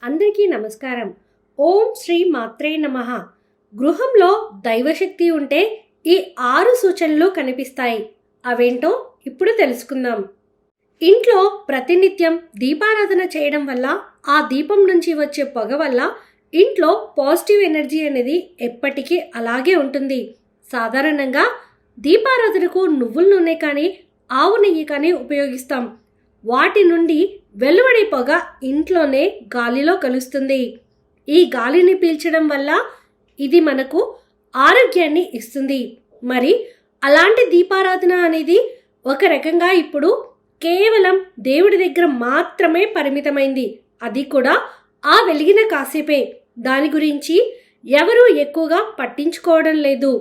అందరికీ నమస్కారం. ఓం శ్రీ మాత్రే నమః. గృహంలో దైవశక్తి ఉంటే ఈ 6 సూచనలు కనిపిస్తాయి. అవేంటో ఇప్పుడు తెలుసుకుందాం. ఇంట్లో ప్రతినిత్యం దీపారాధన చేయడం వల్ల ఆ దీపం నుంచి వచ్చే పొగ వల్ల ఇంట్లో పాజిటివ్ ఎనర్జీ అనేది ఎప్పటికీ అలాగే ఉంటుంది. సాధారణంగా దీపారాధనకు నువ్వుల నూనె కానీ ఆవు నెయ్యి కానీ ఉపయోగిస్తాం. వాటి నుండి వెలువడే పొగ ఇంట్లోనే గాలిలో కలుస్తుంది. ఈ గాలిని పీల్చడం వల్ల ఇది మనకు ఆరోగ్యాన్ని ఇస్తుంది. మరి అలాంటి దీపారాధన అనేది ఒక రకంగా ఇప్పుడు కేవలం దేవుడి దగ్గర మాత్రమే పరిమితమైంది. అది కూడా ఆ వెలిగిన కాసేపే. దాని గురించి ఎవరూ ఎక్కువగా పట్టించుకోవడం లేదు.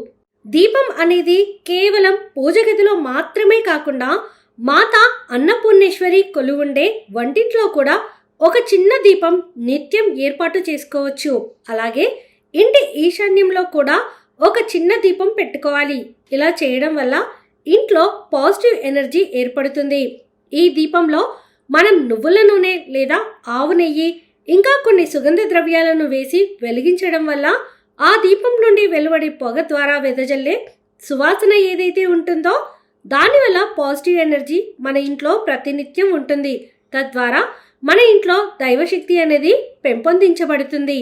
దీపం అనేది కేవలం పూజ గదిలో మాత్రమే కాకుండా మాత అన్నపూర్ణేశ్వరి కొలువుండే వంటింట్లో కూడా ఒక చిన్న దీపం నిత్యం ఏర్పాటు చేసుకోవచ్చు. అలాగే ఇంటి ఈశాన్యంలో కూడా ఒక చిన్న దీపం పెట్టుకోవాలి. ఇలా చేయడం వల్ల ఇంట్లో పాజిటివ్ ఎనర్జీ ఏర్పడుతుంది. ఈ దీపంలో మనం నువ్వుల నూనె లేదా ఆవు నెయ్యి ఇంకా కొన్ని సుగంధ ద్రవ్యాలను వేసి వెలిగించడం వల్ల ఆ దీపం నుండి వెలువడే పొగ ద్వారా వెదజల్లే సువాసన ఏదైతే ఉంటుందో దానివల్ల పాజిటివ్ ఎనర్జీ మన ఇంట్లో ప్రతినిత్యం ఉంటుంది. తద్వారా మన ఇంట్లో దైవశక్తి అనేది పెంపొందించబడుతుంది.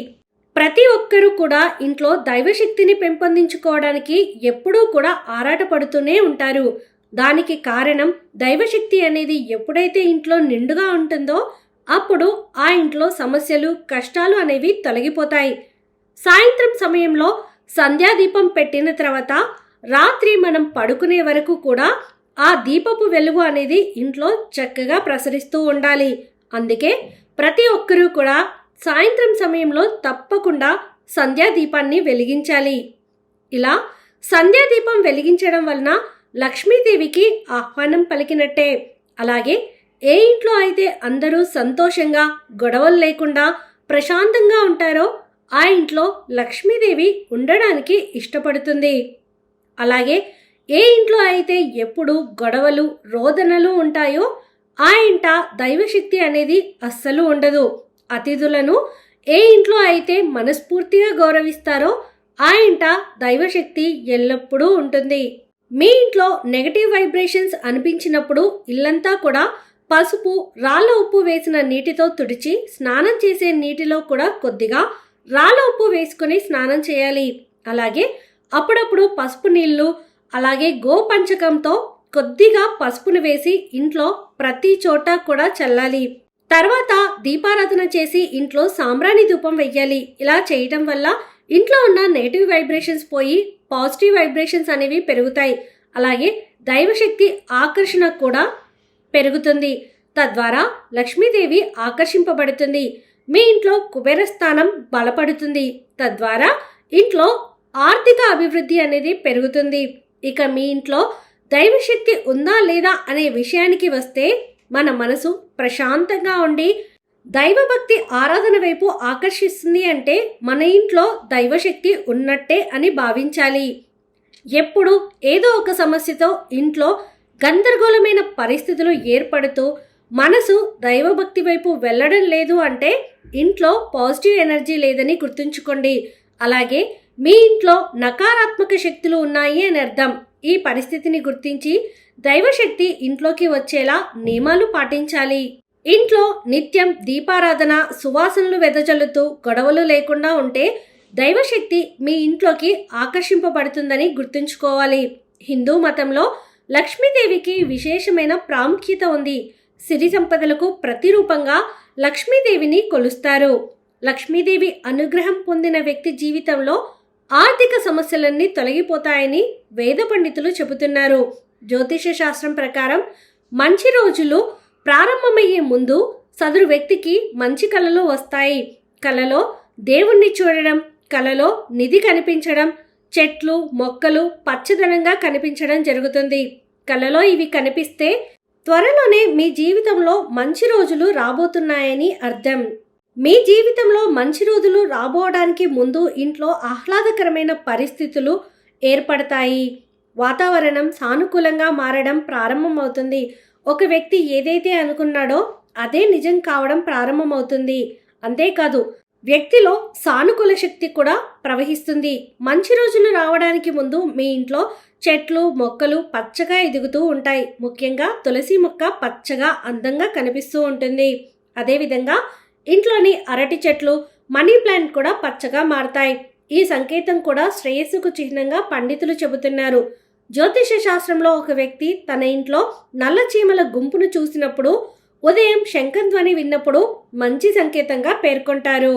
ప్రతి ఒక్కరూ కూడా ఇంట్లో దైవశక్తిని పెంపొందించుకోవడానికి ఎప్పుడూ కూడా ఆరాటపడుతూనే ఉంటారు. దానికి కారణం దైవశక్తి అనేది ఎప్పుడైతే ఇంట్లో నిండుగా ఉంటుందో అప్పుడు ఆ ఇంట్లో సమస్యలు కష్టాలు అనేవి తొలగిపోతాయి. సాయంత్రం సమయంలో సంధ్యాదీపం పెట్టిన తర్వాత రాత్రి మనం పడుకునే వరకు కూడా ఆ దీపపు వెలుగు అనేది ఇంట్లో చక్కగా ప్రసరిస్తూ ఉండాలి. అందుకే ప్రతి ఒక్కరూ కూడా సాయంత్రం సమయంలో తప్పకుండా సంధ్యాదీపాన్ని వెలిగించాలి. ఇలా సంధ్యాదీపం వెలిగించడం వలన లక్ష్మీదేవికి ఆహ్వానం పలికినట్టే. అలాగే ఏ ఇంట్లో అయితే అందరూ సంతోషంగా గొడవలు లేకుండా ప్రశాంతంగా ఉంటారో ఆ ఇంట్లో లక్ష్మీదేవి ఉండడానికి ఇష్టపడుతుంది. అలాగే ఏ ఇంట్లో అయితే ఎప్పుడు గొడవలు రోదనలు ఉంటాయో ఆ ఇంట దైవశక్తి అనేది అస్సలు ఉండదు. అతిథులను ఏ ఇంట్లో అయితే మనస్ఫూర్తిగా గౌరవిస్తారో ఆ ఇంట దైవశక్తి ఎల్లప్పుడూ ఉంటుంది. మీ ఇంట్లో నెగటివ్ వైబ్రేషన్స్ అనిపించినప్పుడు ఇల్లంతా కూడా పసుపు రాళ్ళ ఉప్పు వేసిన నీటితో తుడిచి స్నానం చేసే నీటిలో కూడా కొద్దిగా రాళ్ళ ఉప్పు వేసుకొని స్నానం చేయాలి. అలాగే అప్పుడప్పుడు పసుపు నీళ్లు అలాగే గోపంచకంతో కొద్దిగా పసుపును వేసి ఇంట్లో ప్రతి చోట కూడా చల్లాలి. తర్వాత దీపారాధన చేసి ఇంట్లో సాంబ్రాణి ధూపం వెయ్యాలి. ఇలా చేయటం వల్ల ఇంట్లో ఉన్న నెగిటివ్ వైబ్రేషన్స్ పోయి పాజిటివ్ వైబ్రేషన్స్ అనేవి పెరుగుతాయి. అలాగే దైవశక్తి ఆకర్షణ కూడా పెరుగుతుంది. తద్వారా లక్ష్మీదేవి ఆకర్షింపబడుతుంది. మీ ఇంట్లో కుబేర స్థానం బలపడుతుంది. తద్వారా ఇంట్లో ఆర్థిక అభివృద్ధి అనేది పెరుగుతుంది. ఇక మీ ఇంట్లో దైవశక్తి ఉందా లేదా అనే విషయానికి వస్తే మన మనసు ప్రశాంతంగా ఉండి దైవభక్తి ఆరాధన వైపు ఆకర్షిస్తుంది అంటే మన ఇంట్లో దైవశక్తి ఉన్నట్టే అని భావించాలి. ఎప్పుడు ఏదో ఒక సమస్యతో ఇంట్లో గందరగోళమైన పరిస్థితులు ఏర్పడుతూ మనసు దైవభక్తి వైపు వెళ్ళడం లేదు అంటే ఇంట్లో పాజిటివ్ ఎనర్జీ లేదని గుర్తుంచుకోండి. అలాగే మీ ఇంట్లో నకారాత్మక శక్తులు ఉన్నాయి అని అర్థం. ఈ పరిస్థితిని గుర్తించి దైవశక్తి ఇంట్లోకి వచ్చేలా నియమాలు పాటించాలి. ఇంట్లో నిత్యం దీపారాధన సువాసనలు వెదజల్లుతూ గొడవలు లేకుండా ఉంటే దైవశక్తి మీ ఇంట్లోకి ఆకర్షింపబడుతుందని గుర్తుంచుకోవాలి. హిందూ మతంలో లక్ష్మీదేవికి విశేషమైన ప్రాముఖ్యత ఉంది. సిరి సంపదలకు ప్రతిరూపంగా లక్ష్మీదేవిని కొలుస్తారు. లక్ష్మీదేవి అనుగ్రహం పొందిన వ్యక్తి జీవితంలో ఆర్థిక సమస్యలన్నీ తొలగిపోతాయని వేద పండితులు చెబుతున్నారు. జ్యోతిష శాస్త్రం ప్రకారం మంచి రోజులు ప్రారంభమయ్యే ముందు సదరు వ్యక్తికి మంచి కళలు వస్తాయి. కలలో దేవుణ్ణి చూడడం, కలలో నిధి కనిపించడం, చెట్లు మొక్కలు పచ్చదనంగా కనిపించడం జరుగుతుంది. కలలో ఇవి కనిపిస్తే త్వరలోనే మీ జీవితంలో మంచి రోజులు రాబోతున్నాయని అర్థం. మీ జీవితంలో మంచి రోజులు రాబోవడానికి ముందు ఇంట్లో ఆహ్లాదకరమైన పరిస్థితులు ఏర్పడతాయి. వాతావరణం సానుకూలంగా మారడం ప్రారంభమవుతుంది. ఒక వ్యక్తి ఏదైతే అనుకున్నాడో అదే నిజం కావడం ప్రారంభమవుతుంది. అంతేకాదు వ్యక్తిలో సానుకూల శక్తి కూడా ప్రవహిస్తుంది. మంచి రోజులు రావడానికి ముందు మీ ఇంట్లో చెట్లు మొక్కలు పచ్చగా ఎదుగుతూ ఉంటాయి. ముఖ్యంగా తులసి మొక్క పచ్చగా అందంగా కనిపిస్తూ ఉంటుంది. అదేవిధంగా ఇంట్లోని అరటి చెట్లు మనీ ప్లాంట్ కూడా పచ్చగా మారతాయి. ఈ సంకేతం కూడా శ్రేయస్సుకు చిహ్నంగా పండితులు చెబుతున్నారు. జ్యోతిష శాస్త్రంలో ఒక వ్యక్తి తన ఇంట్లో నల్ల చీమల గుంపును చూసినప్పుడు, ఉదయం శంఖధ్వని విన్నప్పుడు మంచి సంకేతంగా పేర్కొంటారు.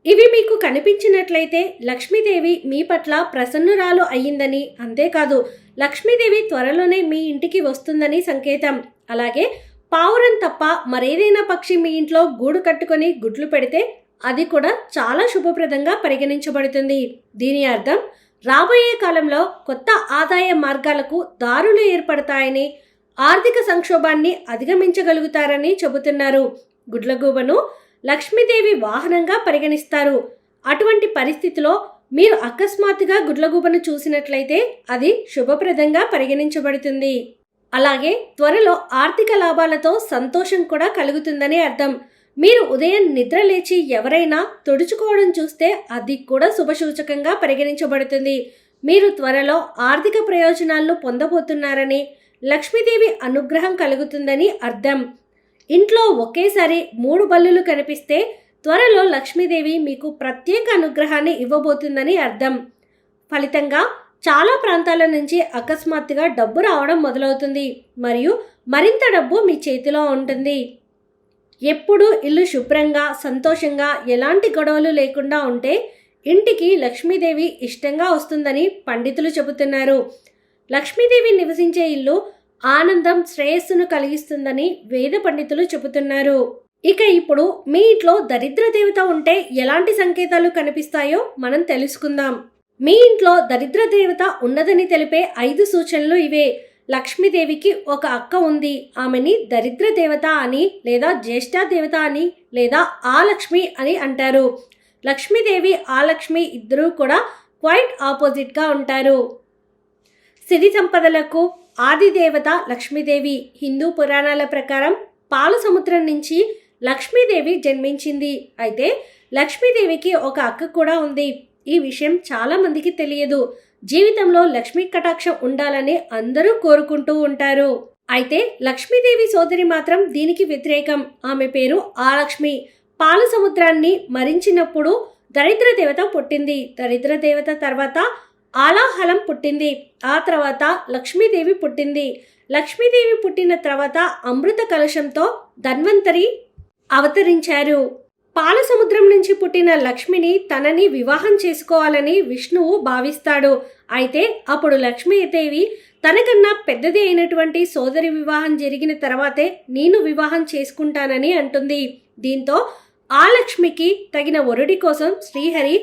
ఇవి మీకు కనిపించినట్లయితే లక్ష్మీదేవి మీ పట్ల ప్రసన్నురాలు అయ్యిందని, అంతేకాదు లక్ష్మీదేవి త్వరలోనే మీ ఇంటికి వస్తుందని సంకేతం. అలాగే పావురం తప్ప మరేదైనా పక్షి మీ ఇంట్లో గూడు కట్టుకొని గుడ్లు పెడితే అది కూడా చాలా శుభప్రదంగా పరిగణించబడుతుంది. దీని అర్థం రాబోయే కాలంలో కొత్త ఆదాయ మార్గాలకు దారులు ఏర్పడతాయని, ఆర్థిక సంక్షోభాన్ని అధిగమించగలుగుతారని చెబుతున్నారు. గుడ్లగూబను లక్ష్మీదేవి వాహనంగా పరిగణిస్తారు. అటువంటి పరిస్థితిలో మీరు అకస్మాత్తుగా గుడ్లగూబను చూసినట్లయితే అది శుభప్రదంగా పరిగణించబడుతుంది. అలాగే త్వరలో ఆర్థిక లాభాలతో సంతోషం కూడా కలుగుతుందని అర్థం. మీరు ఉదయం నిద్ర లేచి ఎవరైనా తుడుచుకోవడం చూస్తే అది కూడా శుభసూచకంగా పరిగణించబడుతుంది. మీరు త్వరలో ఆర్థిక ప్రయోజనాలను పొందబోతున్నారని, లక్ష్మీదేవి అనుగ్రహం కలుగుతుందని అర్థం. ఇంట్లో ఒకేసారి 3 బల్లులు కనిపిస్తే త్వరలో లక్ష్మీదేవి మీకు ప్రత్యేక అనుగ్రహాన్ని ఇవ్వబోతుందని అర్థం. ఫలితంగా చాలా ప్రాంతాల నుంచి అకస్మాత్తుగా డబ్బు రావడం మొదలవుతుంది మరియు మరింత డబ్బు మీ చేతిలో ఉంటుంది. ఎప్పుడూ ఇల్లు శుభ్రంగా సంతోషంగా ఎలాంటి గొడవలు లేకుండా ఉంటే ఇంటికి లక్ష్మీదేవి ఇష్టంగా వస్తుందని పండితులు చెబుతున్నారు. లక్ష్మీదేవి నివసించే ఇల్లు ఆనందం శ్రేయస్సును కలిగిస్తుందని వేద పండితులు చెబుతున్నారు. ఇక ఇప్పుడు మీ ఇంట్లో దరిద్ర దేవత ఉంటే ఎలాంటి సంకేతాలు కనిపిస్తాయో మనం తెలుసుకుందాం. మీ ఇంట్లో దరిద్ర దేవత ఉన్నదని తెలిపే 5 సూచనలు ఇవే. లక్ష్మీదేవికి ఒక అక్క ఉంది. ఆమెని దరిద్ర దేవత అని, లేదా జ్యేష్ఠ దేవత అని, లేదా ఆలక్ష్మి అని అంటారు. లక్ష్మీదేవి ఆలక్ష్మి ఇద్దరూ కూడా క్వైట్ ఆపోజిట్గా ఉంటారు. సిరి సంపదలకు ఆది దేవత లక్ష్మీదేవి. హిందూ పురాణాల ప్రకారం పాల సముద్రం నుంచి లక్ష్మీదేవి జన్మించింది. అయితే లక్ష్మీదేవికి ఒక అక్క కూడా ఉంది. ఈ విషయం చాలా మందికి తెలియదు. జీవితంలో లక్ష్మీ కటాక్షం ఉండాలని అందరూ కోరుకుంటూ ఉంటారు. అయితే లక్ష్మీదేవి సోదరి మాత్రం దీనికి వ్యతిరేకం. ఆమె పేరు ఆలక్ష్మి. పాల సముద్రాన్ని మరించినప్పుడు దరిద్ర దేవత పుట్టింది. దరిద్ర దేవత తర్వాత ఆలాహలం పుట్టింది. ఆ తర్వాత లక్ష్మీదేవి పుట్టింది. లక్ష్మీదేవి పుట్టిన తర్వాత అమృత కలశంతో ధన్వంతరి అవతరించారు. పాల సముద్రం నుంచి పుట్టిన లక్ష్మిని తనని వివాహం చేసుకోవాలని విష్ణువు భావిస్తాడు. అయితే అప్పుడు లక్ష్మీదేవి తనకన్నా పెద్దది అయినటువంటి సోదరి వివాహం జరిగిన తర్వాతే నేను వివాహం చేసుకుంటానని అంటుంది. దీంతో ఆ లక్ష్మికి తగిన వరుడి కోసం శ్రీహరి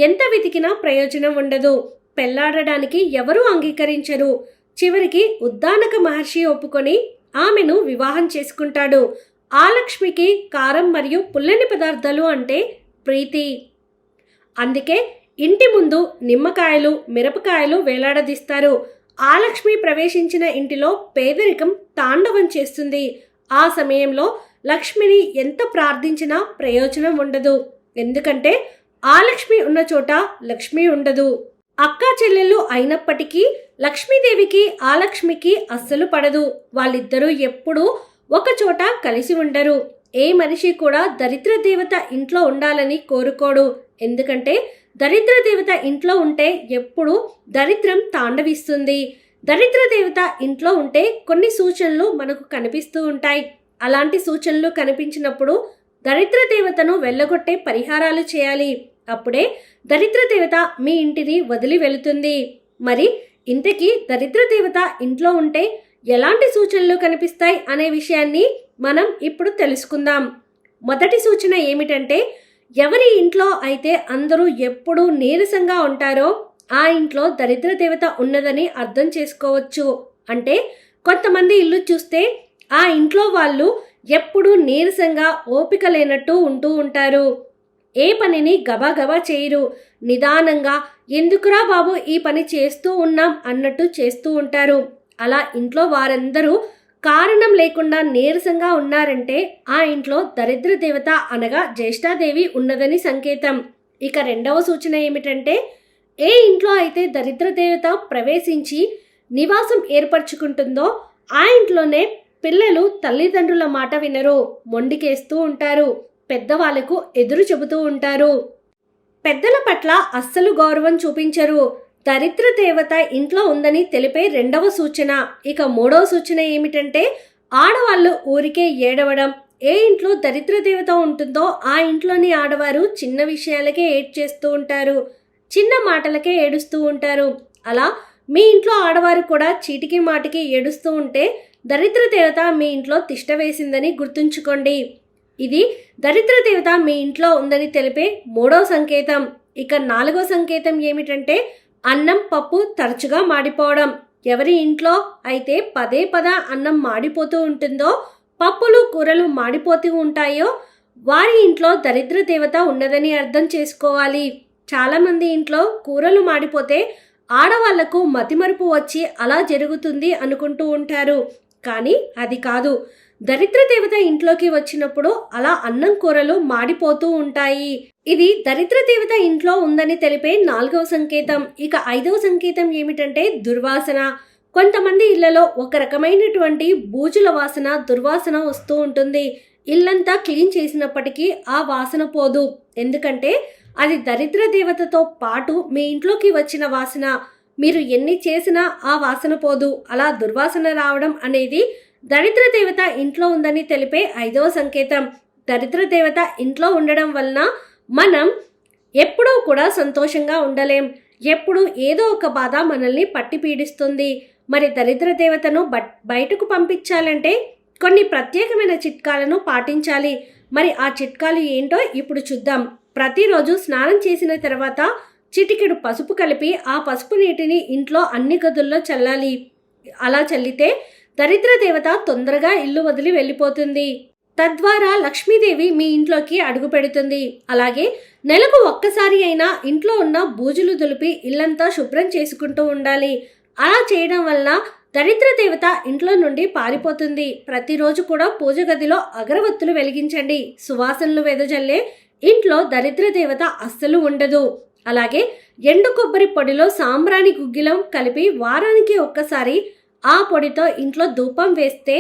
ఎంత వెతికినా ప్రయోజనం ఉండదు. పెళ్లాడడానికి ఎవరూ అంగీకరించరు. చివరికి ఉద్దానక మహర్షి ఒప్పుకొని ఆమెను వివాహం చేసుకుంటాడు. ఆ లక్ష్మికి కారం మరియు పుల్లని పదార్థాలు అంటే ప్రీతి. అందుకే ఇంటి ముందు నిమ్మకాయలు మిరపకాయలు వేలాడదీస్తారు. ఆ లక్ష్మి ప్రవేశించిన ఇంటిలో పేదరికం తాండవం చేస్తుంది. ఆ సమయంలో లక్ష్మిని ఎంత ప్రార్థించినా ప్రయోజనం ఉండదు. ఎందుకంటే ఆ లక్ష్మి ఉన్న చోట లక్ష్మి ఉండదు. అక్కా చెల్లెళ్ళు అయినప్పటికీ లక్ష్మీదేవికి ఆ లక్ష్మికి అస్సలు పడదు. వాళ్ళిద్దరూ ఎప్పుడూ ఒక చోట కలిసి ఉండరు. ఏ మనిషి కూడా దరిద్ర దేవత ఇంట్లో ఉండాలని కోరుకోడు. ఎందుకంటే దరిద్ర దేవత ఇంట్లో ఉంటే ఎప్పుడు దరిద్రం తాండవిస్తుంది. దరిద్ర దేవత ఇంట్లో ఉంటే కొన్ని సూచనలు మనకు కనిపిస్తూ ఉంటాయి. అలాంటి సూచనలు కనిపించినప్పుడు దరిద్ర దేవతను వెళ్ళగొట్టే పరిహారాలు చేయాలి. అప్పుడే దరిద్ర దేవత మీ ఇంటిని వదిలి వెళుతుంది. మరి ఇంతకీ దరిద్ర దేవత ఇంట్లో ఉంటే ఎలాంటి సూచనలు కనిపిస్తాయి అనే విషయాన్ని మనం ఇప్పుడు తెలుసుకుందాం. మొదటి సూచన ఏమిటంటే, ఎవరి ఇంట్లో అయితే అందరూ ఎప్పుడూ నీరసంగా ఉంటారో ఆ ఇంట్లో దరిద్ర దేవత ఉన్నదని అర్థం చేసుకోవచ్చు. అంటే కొంతమంది ఇల్లు చూస్తే ఆ ఇంట్లో వాళ్ళు ఎప్పుడూ నీరసంగా ఓపిక లేనట్టు ఉంటూ ఉంటారు. ఏ పనిని గబాగబా చేయరు. నిదానంగా ఎందుకురా బాబు ఈ పని చేస్తూ ఉన్నాం అన్నట్టు చేస్తూ ఉంటారు. అలా ఇంట్లో వారందరూ కారణం లేకుండా నీరసంగా ఉన్నారంటే ఆ ఇంట్లో దరిద్ర దేవత అనగా జ్యేష్ఠాదేవి ఉన్నదని సంకేతం. ఇక రెండవ సూచన ఏమిటంటే, ఏ ఇంట్లో అయితే దరిద్ర దేవత ప్రవేశించి నివాసం ఏర్పరచుకుంటుందో ఆ ఇంట్లోనే పిల్లలు తల్లిదండ్రుల మాట వినరు, మొండికేస్తూ ఉంటారు, పెద్దవాళ్లకు ఎదురు చెబుతూ ఉంటారు, పెద్దల పట్ల అస్సలు గౌరవం చూపించరు. దరిద్ర దేవత ఇంట్లో ఉందని తెలిపే రెండవ సూచన. ఇక మూడవ సూచన ఏమిటంటే, ఆడవాళ్ళు ఊరికే ఏడవడం. ఏ ఇంట్లో దరిద్ర దేవత ఉంటుందో ఆ ఇంట్లోని ఆడవారు చిన్న విషయాలకే ఏడ్చేస్తూ ఉంటారు, చిన్న మాటలకే ఏడుస్తూ ఉంటారు. అలా మీ ఇంట్లో ఆడవారు కూడా చీటికి మాటికి ఏడుస్తూ ఉంటే దరిద్ర దేవత మీ ఇంట్లో తిష్ట వేసిందని గుర్తుంచుకోండి. ఇది దరిద్ర దేవత మీ ఇంట్లో ఉందని తెలిపే మూడవ సంకేతం. ఇక నాలుగవ సంకేతం ఏమిటంటే, అన్నం పప్పు తరచుగా మాడిపోవడం. ఎవరి ఇంట్లో అయితే పదే అన్నం మాడిపోతూ ఉంటుందో, పప్పులు కూరలు మాడిపోతూ ఉంటాయో వారి ఇంట్లో దరిద్ర దేవత ఉన్నదని అర్థం చేసుకోవాలి. చాలామంది ఇంట్లో కూరలు మాడిపోతే ఆడవాళ్లకు మతిమరుపు వచ్చి అలా జరుగుతుంది అనుకుంటూ ఉంటారు. కానీ అది కాదు. దరిద్ర దేవత ఇంట్లోకి వచ్చినప్పుడు అలా అన్నం కూరలు మాడిపోతూ ఉంటాయి. ఇది దరిద్ర దేవత ఇంట్లో ఉందని తెలిపే నాలుగవ సంకేతం. ఇక ఐదవ సంకేతం ఏమిటంటే దుర్వాసన. కొంతమంది ఇళ్లలో ఒక రకమైనటువంటి బూజుల వాసన, దుర్వాసన వస్తూ ఉంటుంది. ఇల్లంతా క్లీన్ చేసినప్పటికీ ఆ వాసన పోదు. ఎందుకంటే అది దరిద్ర దేవతతో పాటు మీ ఇంట్లోకి వచ్చిన వాసన. మీరు ఎన్ని చేసినా ఆ వాసన పోదు. అలా దుర్వాసన రావడం అనేది దరిద్ర దేవత ఇంట్లో ఉందని తెలిపే ఐదవ సంకేతం. దరిద్ర దేవత ఇంట్లో ఉండడం వలన మనం ఎప్పుడూ కూడా సంతోషంగా ఉండలేం. ఎప్పుడు ఏదో ఒక బాధ మనల్ని పట్టి పీడిస్తుంది. మరి దరిద్ర దేవతను బయటకు పంపించాలంటే కొన్ని ప్రత్యేకమైన చిట్కాలను పాటించాలి. మరి ఆ చిట్కాలు ఏంటో ఇప్పుడు చూద్దాం. ప్రతిరోజు స్నానం చేసిన తర్వాత చిటికెడు పసుపు కలిపి ఆ పసుపు నీటిని ఇంట్లో అన్ని గదుల్లో చల్లాలి. అలా చల్లితే దరిద్ర దేవత తొందరగా ఇల్లు వదిలి వెళ్ళిపోతుంది. తద్వారా లక్ష్మీదేవి మీ ఇంట్లోకి అడుగు పెడుతుంది. అలాగే నెలకు ఒక్కసారి అయినా ఇంట్లో ఉన్న బూజులు దులిపి ఇల్లంతా శుభ్రం చేసుకుంటూ ఉండాలి. అలా చేయడం వల్ల దరిద్ర దేవత ఇంట్లో నుండి పారిపోతుంది. ప్రతిరోజు కూడా పూజ గదిలో అగరవత్తులు వెలిగించండి. సువాసనలు వెదజల్లే ఇంట్లో దరిద్ర దేవత అస్సలు ఉండదు. అలాగే ఎండు కొబ్బరి పొడిలో సాంబ్రాణి గుగ్గిలం కలిపి వారానికి ఒక్కసారి ఆ పొడితో ఇంట్లో ధూపం వేస్తే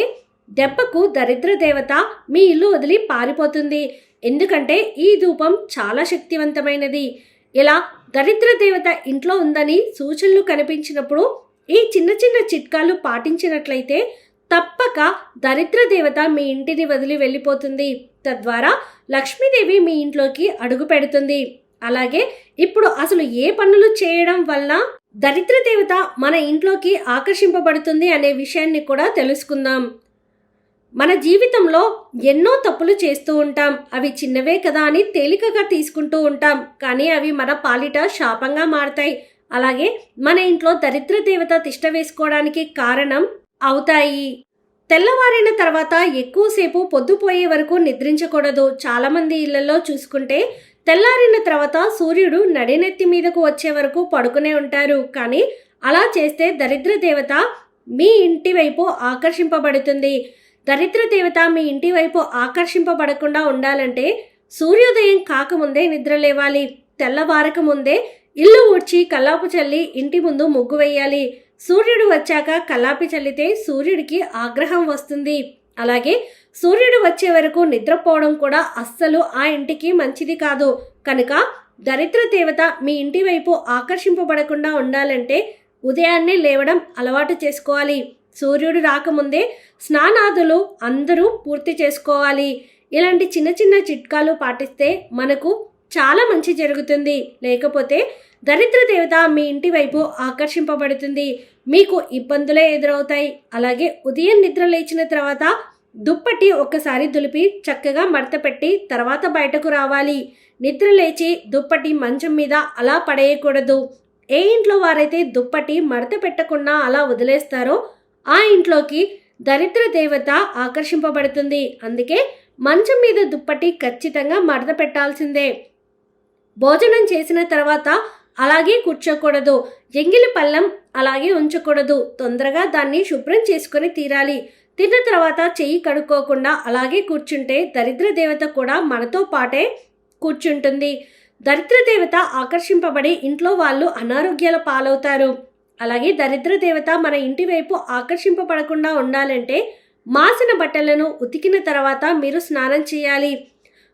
దెబ్బకు దరిద్ర దేవత మీ ఇల్లు వదిలి పారిపోతుంది. ఎందుకంటే ఈ ధూపం చాలా శక్తివంతమైనది. ఇలా దరిద్ర దేవత ఇంట్లో ఉందని సూచనలు కనిపించినప్పుడు ఈ చిన్న చిన్న చిట్కాలు పాటించినట్లయితే తప్పక దరిద్ర దేవత మీ ఇంటిని వదిలి వెళ్ళిపోతుంది. తద్వారా లక్ష్మీదేవి మీ ఇంట్లోకి అడుగు పెడుతుంది. అలాగే ఇప్పుడు అసలు ఏ పనులు చేయడం వల్ల దరిద్ర దేవత మన ఇంట్లోకి ఆకర్షింపబడుతుంది అనే విషయాన్ని కూడా తెలుసుకుందాం. మన జీవితంలో ఎన్నో తప్పులు చేస్తూ ఉంటాం. అవి చిన్నవే కదా అని తేలికగా తీసుకుంటూ ఉంటాం. కానీ అవి మన పాలిట శాపంగా మారతాయి. అలాగే మన ఇంట్లో దరిద్ర దేవత తిష్ట వేసుకోవడానికి కారణం అవుతాయి. తెల్లవారిన తర్వాత ఎక్కువసేపు పొద్దుపోయే వరకు నిద్రించకూడదు. చాలామంది ఇళ్లలో చూసుకుంటే తెల్లారిన తర్వాత సూర్యుడు నడినెత్తి మీదకు వచ్చే వరకు పడుకునే ఉంటారు. కానీ అలా చేస్తే దరిద్ర దేవత మీ ఇంటి వైపు ఆకర్షింపబడుతుంది. దరిద్ర దేవత మీ ఇంటి వైపు ఆకర్షింపబడకుండా ఉండాలంటే సూర్యోదయం కాకముందే నిద్ర లేవాలి. తెల్లవారక ముందే ఇల్లు ఊడ్చి కల్లాపు చల్లి ఇంటి ముందు ముగ్గు వేయాలి. సూర్యుడు వచ్చాక కల్లాపి చల్లితే సూర్యుడికి ఆగ్రహం వస్తుంది. అలాగే సూర్యుడు వచ్చే వరకు నిద్రపోవడం కూడా అస్సలు ఆ ఇంటికి మంచిది కాదు. కనుక దరిద్ర దేవత మీ ఇంటి వైపు ఆకర్షింపబడకుండా ఉండాలంటే ఉదయాన్నే లేవడం అలవాటు చేసుకోవాలి. సూర్యుడు రాకముందే స్నానాదులు అందరూ పూర్తి చేసుకోవాలి. ఇలాంటి చిన్న చిన్న చిట్కాలు పాటిస్తే మనకు చాలా మంచి జరుగుతుంది. లేకపోతే దరిద్ర దేవత మీ ఇంటి వైపు ఆకర్షింపబడుతుంది. మీకు ఇబ్బందులే ఎదురవుతాయి. అలాగే ఉదయం నిద్ర లేచిన తర్వాత దుప్పటి ఒక్కసారి దులిపి చక్కగా మడత పెట్టి తర్వాత బయటకు రావాలి. నిద్ర లేచి దుప్పటి మంచం మీద అలా పడేయకూడదు. ఏ ఇంట్లో వారైతే దుప్పటి మడత పెట్టకుండా అలా వదిలేస్తారో ఆ ఇంట్లోకి దరిద్ర దేవత ఆకర్షింపబడుతుంది. అందుకే మంచం మీద దుప్పటి ఖచ్చితంగా మడత పెట్టాల్సిందే. భోజనం చేసిన తర్వాత అలాగే కూర్చోకూడదు. ఎంగిలి పళ్ళం అలాగే ఉంచకూడదు. తొందరగా దాన్ని శుభ్రం చేసుకొని తీరాలి. తిన్న తర్వాత చెయ్యి కడుక్కోకుండా అలాగే కూర్చుంటే దరిద్ర దేవత కూడా మనతో పాటే కూర్చుంటుంది. దరిద్ర దేవత ఆకర్షింపబడి ఇంట్లో వాళ్ళు అనారోగ్యాల పాలవుతారు. అలాగే దరిద్ర దేవత మన ఇంటి వైపు ఆకర్షింపబడకుండా ఉండాలంటే మాసిన బట్టలను ఉతికిన తర్వాత మీరు స్నానం చేయాలి.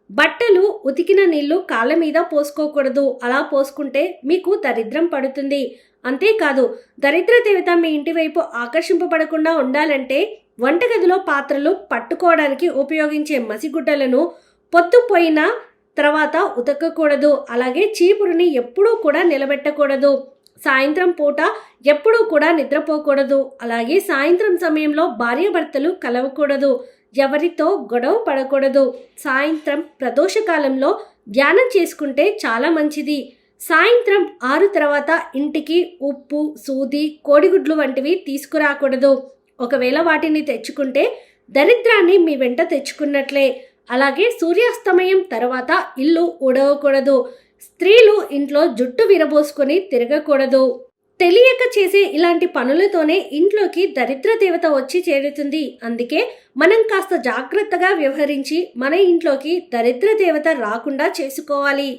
బట్టలు ఉతికిన నీళ్లు కాళ్ళ మీద పోసుకోకూడదు. అలా పోసుకుంటే మీకు దరిద్రం పడుతుంది. అంతేకాదు, దరిద్ర దేవత మీ ఇంటి వైపు ఆకర్షింపబడకుండా ఉండాలంటే వంటగదిలో పాత్రలు పట్టుకోవడానికి ఉపయోగించే మసిగుడ్డలను పొత్తుపోయిన తర్వాత ఉతకకూడదు. అలాగే చీపురుని ఎప్పుడూ కూడా నిలబెట్టకూడదు. సాయంత్రం పూట ఎప్పుడూ కూడా నిద్రపోకూడదు. అలాగే సాయంత్రం సమయంలో భార్యాభర్తలు కలవకూడదు. ఎవరితో గొడవ పడకూడదు. సాయంత్రం ప్రదోషకాలంలో ధ్యానం చేసుకుంటే చాలా మంచిది. సాయంత్రం 6 తర్వాత ఇంటికి ఉప్పు, సూది, కోడిగుడ్లు వంటివి తీసుకురాకూడదు. ఒకవేళ వాటిని తెచ్చుకుంటే దరిద్రాన్ని మీ వెంట తెచ్చుకున్నట్లే. అలాగే సూర్యాస్తమయం తర్వాత ఇల్లు ఊడవకూడదు. స్త్రీలు ఇంట్లో జుట్టు విరబోసుకొని తిరగకూడదు. తెలియక చేసే ఇలాంటి పనులతోనే ఇంట్లోకి దరిద్ర దేవత వచ్చి చేరుతుంది. అందుకే మనం కాస్త జాగ్రత్తగా వ్యవహరించి మన ఇంట్లోకి దరిద్ర దేవత రాకుండా చేసుకోవాలి.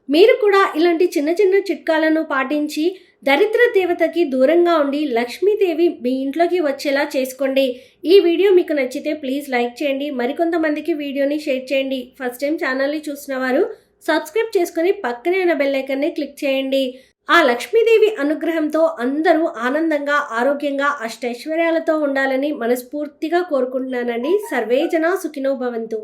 మీరు కూడా ఇలాంటి చిన్న చిన్న చిట్కాలను పాటించి దరిద్ర దేవతకి దూరంగా ఉండి లక్ష్మీదేవి మీ ఇంట్లోకి వచ్చేలా చేసుకోండి. ఈ వీడియో మీకు నచ్చితే ప్లీజ్ లైక్ చేయండి. మరికొంతమందికి వీడియోని షేర్ చేయండి. ఫస్ట్ టైం ఛానల్ని చూసిన వారు సబ్స్క్రైబ్ చేసుకుని పక్కనే ఉన్న బెల్ ఐకాన్ని క్లిక్ చేయండి. ఆ లక్ష్మీదేవి అనుగ్రహంతో అందరూ ఆనందంగా, ఆరోగ్యంగా, అష్టైశ్వర్యాలతో ఉండాలని మనస్ఫూర్తిగా కోరుకుంటున్నానండి. సర్వే జనా సుఖినో భవంతు.